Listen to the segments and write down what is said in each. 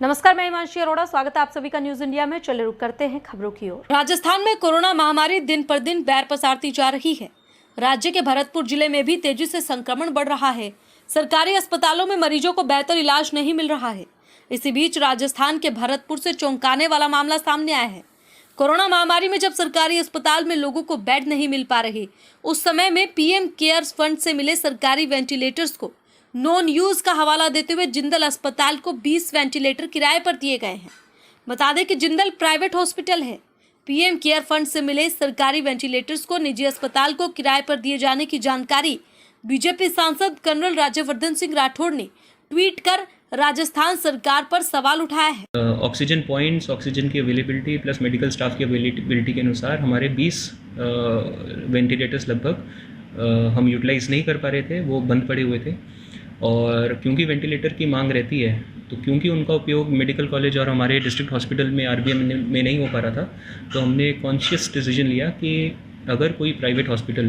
नमस्कार, मैं हिमांशी अरोड़ा, स्वागत है आप सभी का न्यूज इंडिया में। चले रुक करते हैं खबरों की ओर। राजस्थान में कोरोना महामारी दिन पर दिन पैर पसारती जा रही है। राज्य के भरतपुर जिले में भी तेजी से संक्रमण बढ़ रहा है। सरकारी अस्पतालों में मरीजों को बेहतर इलाज नहीं मिल रहा है। इसी बीच राजस्थान के भरतपुर से चौंकाने वाला मामला सामने आया है। कोरोना महामारी में जब सरकारी अस्पताल में लोगों को बेड नहीं मिल पा रहे, उस समय में पीएम केयर्स फंड से मिले सरकारी वेंटिलेटर्स को नॉन यूज का हवाला देते हुए जिंदल अस्पताल को 20 वेंटिलेटर किराए पर दिए गए हैं। बता दें कि जिंदल प्राइवेट हॉस्पिटल है। पीएम केयर फंड से मिले सरकारी वेंटिलेटर्स को निजी अस्पताल को किराए पर दिए जाने की जानकारी बीजेपी सांसद कर्नल राज्यवर्धन सिंह राठौड़ ने ट्वीट कर राजस्थान सरकार पर सवाल उठाया है। ऑक्सीजन पॉइंट्स, ऑक्सीजन की अवेलेबिलिटी प्लस मेडिकल स्टाफ की अवेलेबिलिटी के अनुसार हमारे 20 वेंटिलेटर्स लगभग हम यूटिलाइज नहीं कर पा रहे थे, वो बंद पड़े हुए थे। और क्योंकि वेंटिलेटर की मांग रहती है, तो क्योंकि उनका उपयोग मेडिकल कॉलेज और हमारे डिस्ट्रिक्ट हॉस्पिटल में आरबीएम में नहीं हो पा रहा था, तो हमने कॉन्शियस डिसीजन लिया कि अगर कोई प्राइवेट हॉस्पिटल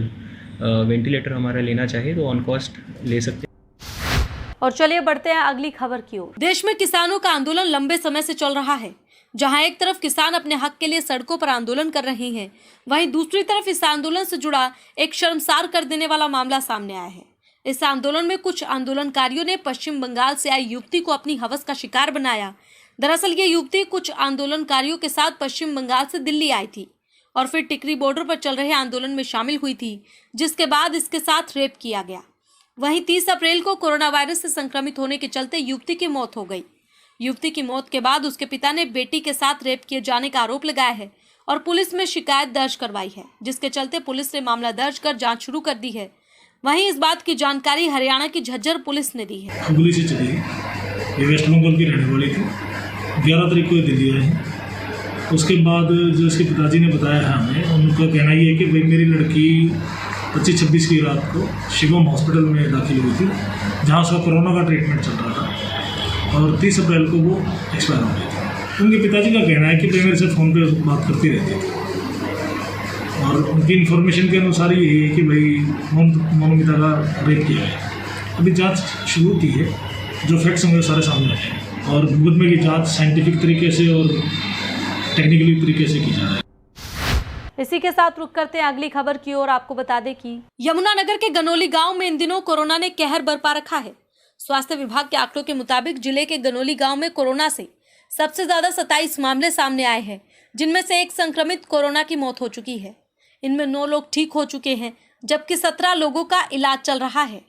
वेंटिलेटर हमारा लेना चाहे तो ऑन कॉस्ट ले सकते हैं। और चलिए बढ़ते हैं अगली खबर की ओर। देश में किसानों का आंदोलन लंबे समय से चल रहा है। जहां एक तरफ किसान अपने हक के लिए सड़कों पर आंदोलन कर रहे हैं, वहीं दूसरी तरफ इस आंदोलन से जुड़ा एक शर्मसार कर देने वाला मामला सामने आया है। इस आंदोलन में कुछ आंदोलनकारियों ने पश्चिम बंगाल से आई युवती को अपनी हवस का शिकार बनाया। दरअसल ये युवती कुछ आंदोलनकारियों के साथ पश्चिम बंगाल से दिल्ली आई थी और फिर टिकरी बॉर्डर पर चल रहे आंदोलन में शामिल हुई थी, जिसके बाद इसके साथ रेप किया गया। वहीं 30 अप्रैल को कोरोना वायरस से संक्रमित होने के चलते युवती की मौत हो गई। युवती की मौत के बाद उसके पिता ने बेटी के साथ रेप किए जाने का आरोप लगाया है और पुलिस में शिकायत दर्ज करवाई है, जिसके चलते पुलिस ने मामला दर्ज कर जांच शुरू कर दी है। वहीं इस बात की जानकारी हरियाणा की झज्जर पुलिस ने दी है। हुगली से चली ये वेस्ट बंगाल की रहने वाली थी। 11 तारीख को दिल्ली आई है। उसके बाद जो इसके पिताजी ने बताया है हमें, उनका कहना ये है कि भाई मेरी लड़की 25-26 की रात को शिवम हॉस्पिटल में दाखिल हुई थी, जहाँ उसका कोरोना का ट्रीटमेंट चल रहा था और 30 अप्रैल को वो एक्सपायर हो गई थी। उनके पिताजी का कहना है कि भाई मेरे से फ़ोन पे बात करती रहती थी और उनकी इन्फॉर्मेशन के अनुसार ये है कि भाई मोनमिता का रेप किया है। अभी जांच शुरू की है, जो फैक्ट्स होंगे सारे सामने आए हैं और मुकदमे की जांच साइंटिफिक तरीके से और टेक्निकली तरीके से की जा रही है। इसी के साथ रुक करते हैं अगली खबर की ओर। आपको बता दें कि यमुनानगर के गनोली गांव में इन दिनों कोरोना ने कहर बरपा रखा है। स्वास्थ्य विभाग के आंकड़ों के मुताबिक जिले के गनोली गांव में कोरोना से सबसे ज्यादा 27 मामले सामने आए हैं, जिनमें से एक संक्रमित कोरोना की मौत हो चुकी है। इनमें 9 लोग ठीक हो चुके हैं, जबकि 17 लोगों का इलाज चल रहा है।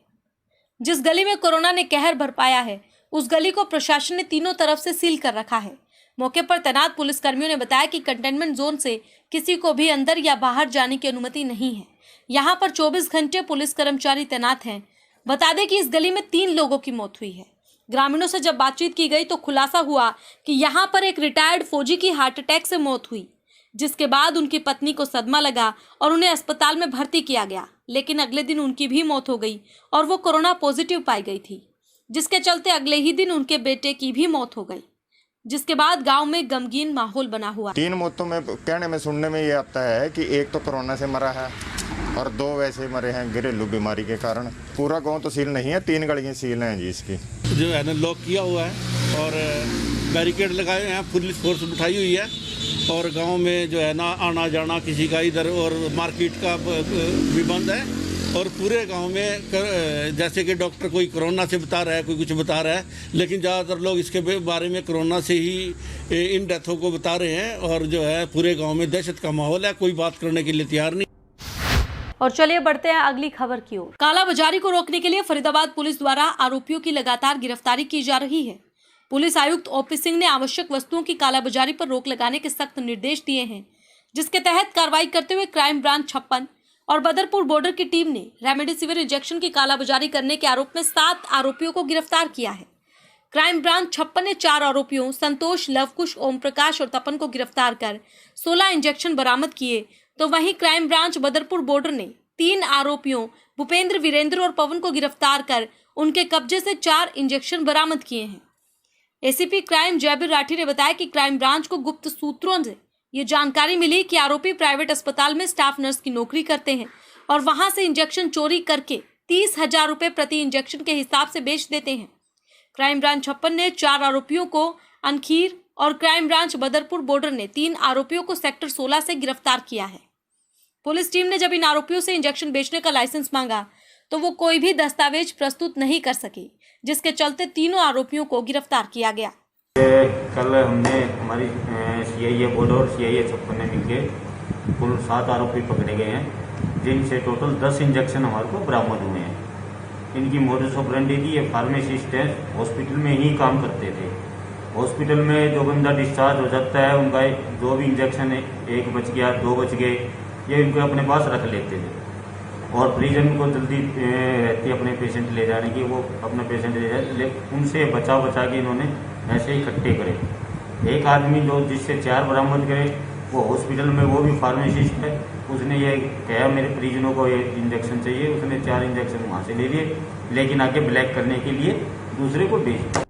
जिस गली में कोरोना ने कहर बरपाया है, उस गली को प्रशासन ने तीनों तरफ से सील कर रखा है। मौके पर तैनात पुलिसकर्मियों ने बताया कि कंटेनमेंट जोन से किसी को भी अंदर या बाहर जाने की अनुमति नहीं है। यहाँ पर 24 घंटे पुलिस कर्मचारी तैनात हैं। बता दें कि इस गली में 3 लोगों की मौत हुई है। ग्रामीणों से जब बातचीत की गई तो खुलासा हुआ कि यहाँ पर एक रिटायर्ड फौजी की हार्ट अटैक से मौत हुई, जिसके बाद उनकी पत्नी को सदमा लगा और उन्हें अस्पताल में भर्ती किया गया। लेकिन अगले दिन उनकी भी मौत हो गई और वो कोरोना पॉजिटिव पाई गई थी, जिसके चलते अगले ही दिन उनके बेटे की भी मौत हो गई, जिसके बाद गांव में गमगीन माहौल बना हुआ। 3 मौतों में कहने में सुनने में ये आता है कि एक तो कोरोना से मरा है और 2 वैसे मरे हैं घरेलू बीमारी के कारण। पूरा गाँव तो सील नहीं है, 3 गलियाँ सील हैं जी। इसकी जो है ना लॉक किया हुआ है और बैरिकेड लगाए हैं, पुलिस फोर्स बिठाई हुई है और गांव में जो है ना आना जाना किसी का इधर, और मार्केट का भी बंद है। और पूरे गांव में जैसे कि डॉक्टर कोई कोरोना से बता रहा है, कोई कुछ बता रहा है, लेकिन ज़्यादातर लोग इसके बारे में कोरोना से ही इन डेथों को बता रहे हैं और जो है पूरे गांव में दहशत का माहौल है, कोई बात करने के लिए तैयार नहीं। और चलिए बढ़ते हैं अगली खबर की ओर। कालाबाजारी को रोकने के लिए फरीदाबाद पुलिस द्वारा आरोपियों की लगातार गिरफ्तारी की जा रही है। पुलिस आयुक्त ओपी सिंह ने आवश्यक वस्तुओं की कालाबाजारी पर रोक लगाने के सख्त निर्देश दिए हैं, जिसके तहत कार्रवाई करते हुए क्राइम ब्रांच 56 और बदरपुर बॉर्डर की टीम ने रेमडेसिविर इंजेक्शन की कालाबाजारी करने के आरोप में 7 आरोपियों को गिरफ्तार किया है। क्राइम ब्रांच 56 ने 4 आरोपियों संतोष, लवकुश, ओम प्रकाश और तपन को गिरफ्तार कर 16 इंजेक्शन बरामद किए। तो वहीं क्राइम ब्रांच बदरपुर बॉर्डर ने 3 आरोपियों भूपेंद्र, वीरेंद्र और पवन को गिरफ्तार कर उनके कब्जे से 4 इंजेक्शन बरामद किए हैं। एसीपी क्राइम जयबीर राठी ने बताया कि क्राइम ब्रांच को गुप्त सूत्रों से ये जानकारी मिली कि आरोपी प्राइवेट अस्पताल में स्टाफ नर्स की नौकरी करते हैं और वहां से इंजेक्शन चोरी करके 30,000 रुपए प्रति इंजेक्शन के हिसाब से बेच देते हैं। क्राइम ब्रांच 56 ने 4 आरोपियों को अनखीर और क्राइम ब्रांच बदरपुर बॉर्डर ने 3 आरोपियों को सेक्टर 16 से गिरफ्तार किया है। पुलिस टीम ने जब इन आरोपियों से इंजेक्शन बेचने का लाइसेंस मांगा तो वो कोई भी दस्तावेज प्रस्तुत नहीं कर सके, जिसके चलते तीनों आरोपियों को गिरफ्तार किया गया। कल हमने हमारी सीआईए बोर्ड और सीआईए 56 ने मिलकर कुल 7 आरोपी पकड़े गए हैं, जिनसे टोटल 10 इंजेक्शन हमारे को बरामद हुए हैं। इनकी मोडस ऑपरेंडी थी, ये फार्मासिस्ट हैं, हॉस्पिटल में ही काम करते थे। हॉस्पिटल में जो बंदा डिस्चार्ज हो जाता है उनका जो भी इंजेक्शन है 1 बच गया 2 बच गए, ये इनको अपने पास रख लेते थे और प्रिजन को जल्दी रहती अपने पेशेंट ले जाने की, वो अपना पेशेंट ले जाए, उनसे बचा के इन्होंने ऐसे इकट्ठे करे। एक आदमी जो जिससे 4 बरामद करे वो हॉस्पिटल में, वो भी फार्मासिस्ट है, उसने ये कहा मेरे परिजनों को ये इंजेक्शन चाहिए, उसने 4 इंजेक्शन वहाँ से ले लिए, लेकिन आगे ब्लैक करने के लिए दूसरे को भेज दिया।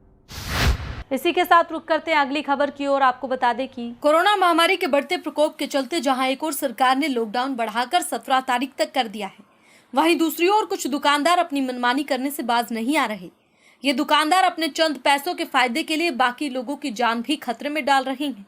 इसी के साथ रुक करते हैं अगली खबर की ओर। आपको बता दें कि कोरोना महामारी के बढ़ते प्रकोप के चलते जहां एक ओर सरकार ने लॉकडाउन बढ़ाकर 17 तारीख तक कर दिया है, वहीं दूसरी ओर कुछ दुकानदार अपनी मनमानी करने से बाज नहीं आ रहे। ये दुकानदार अपने चंद पैसों के फायदे के लिए बाकी लोगों की जान भी खतरे में डाल रहे हैं।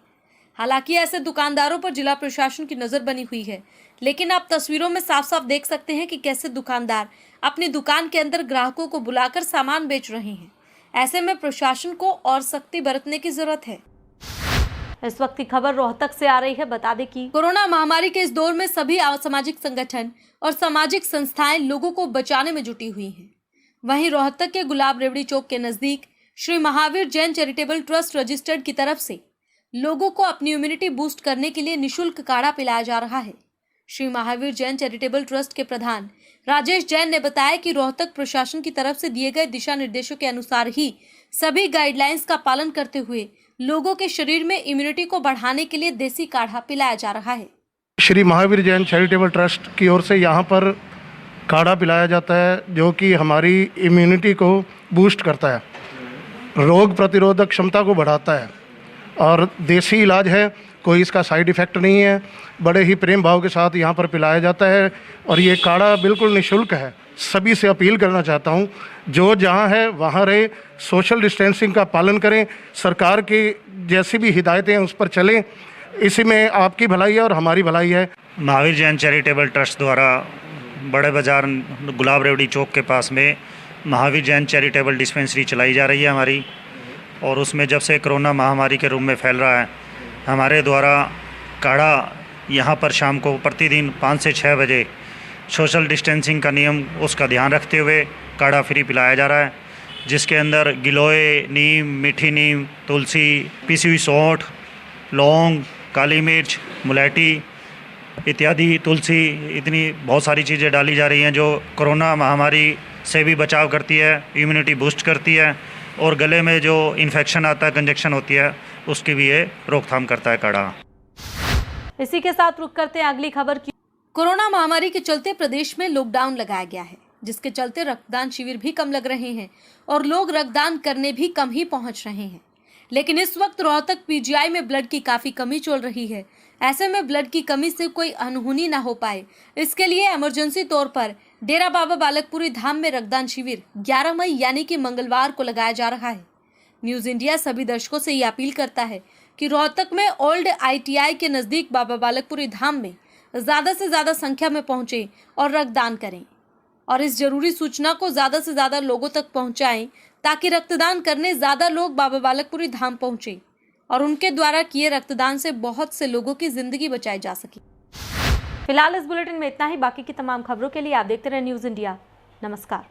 हालांकि ऐसे दुकानदारों पर जिला प्रशासन की नजर बनी हुई है, लेकिन आप तस्वीरों में साफ साफ देख सकते हैं कि कैसे दुकानदार अपनी दुकान के अंदर ग्राहकों को बुलाकर सामान बेच रहे हैं। ऐसे में प्रशासन को और सख्ती बरतने की जरूरत है। इस वक्त की खबर रोहतक से आ रही है। बता दें कि कोरोना महामारी के इस दौर में सभी असामाजिक संगठन और सामाजिक संस्थाएं लोगों को बचाने में जुटी हुई हैं। वहीं रोहतक के गुलाब रेवड़ी चौक के नजदीक Shri Mahavir Jain charitable trust registered की तरफ से लोगों को अपनी इम्यूनिटी बूस्ट करने के लिए निःशुल्क काढ़ा पिलाया जा रहा है। श्री महावीर जैन चैरिटेबल ट्रस्ट के प्रधान राजेश जैन ने बताया कि रोहतक प्रशासन की तरफ से दिए गए दिशा निर्देशों के अनुसार ही सभी गाइडलाइंस का पालन करते हुए लोगों के शरीर में इम्यूनिटी को बढ़ाने के लिए देसी काढ़ा पिलाया जा रहा है। श्री महावीर जैन चैरिटेबल ट्रस्ट की ओर से यहाँ पर काढ़ा पिलाया जाता है, जो कि हमारी इम्यूनिटी को बूस्ट करता है, रोग प्रतिरोधक क्षमता को बढ़ाता है और देसी इलाज है, कोई इसका साइड इफ़ेक्ट नहीं है। बड़े ही प्रेम भाव के साथ यहाँ पर पिलाया जाता है और ये काढ़ा बिल्कुल निःशुल्क है। सभी से अपील करना चाहता हूँ, जो जहाँ है वहाँ रहे, सोशल डिस्टेंसिंग का पालन करें, सरकार की जैसी भी हिदायतें हैं उस पर चलें। इसी में आपकी भलाई है और हमारी भलाई है। महावीर जैन चैरिटेबल ट्रस्ट द्वारा बड़े बाज़ार गुलाब रेवड़ी चौक के पास में महावीर जैन चैरिटेबल डिस्पेंसरी चलाई जा रही है हमारी, और उसमें जब से कोरोना महामारी के रूप में फैल रहा है, हमारे द्वारा काढ़ा यहाँ पर शाम को प्रतिदिन 5 से 6 बजे सोशल डिस्टेंसिंग का नियम उसका ध्यान रखते हुए काढ़ा फ्री पिलाया जा रहा है, जिसके अंदर गिलोय, नीम, मीठी नीम, तुलसी, पिसी हुई सौंठ, लौंग, काली मिर्च, मुलैठी इत्यादि, तुलसी, इतनी बहुत सारी चीज़ें डाली जा रही हैं जो कोरोना महामारी से भी बचाव करती है, इम्यूनिटी बूस्ट करती है और गले में जो इन्फेक्शन आता है, कंजक्शन होती है, उसकी भी ये रोकथाम करता है काढ़ा। इसी के साथ रुक करते हैं अगली खबर की। कोरोना महामारी के चलते प्रदेश में लॉकडाउन लगाया गया है, जिसके चलते रक्तदान शिविर भी कम लग रहे हैं और लोग रक्तदान करने भी कम ही पहुंच रहे हैं। लेकिन इस वक्त रोहतक पीजीआई में ब्लड की काफी कमी चल रही है। ऐसे में ब्लड की कमी से कोई अनहोनी ना हो पाए, इसके लिए इमरजेंसी तौर पर डेरा बाबा बालकपुरी धाम में रक्तदान शिविर 11 मई यानी कि मंगलवार को लगाया जा रहा है। न्यूज इंडिया सभी दर्शकों से ये अपील करता है कि रोहतक में ओल्ड ITI के नजदीक बाबा बालकपुरी धाम में ज्यादा से ज्यादा संख्या में पहुंचे और रक्तदान करें और इस जरूरी सूचना को ज्यादा से ज्यादा लोगों तक पहुंचाएं, ताकि रक्तदान करने ज्यादा लोग बाबा बालकपुरी धाम पहुंचे और उनके द्वारा किए रक्तदान से बहुत से लोगों की जिंदगी बचाई जा सके। फिलहाल इस बुलेटिन में इतना ही। बाकी की तमाम खबरों के लिए आप देखते रहे न्यूज इंडिया। नमस्कार।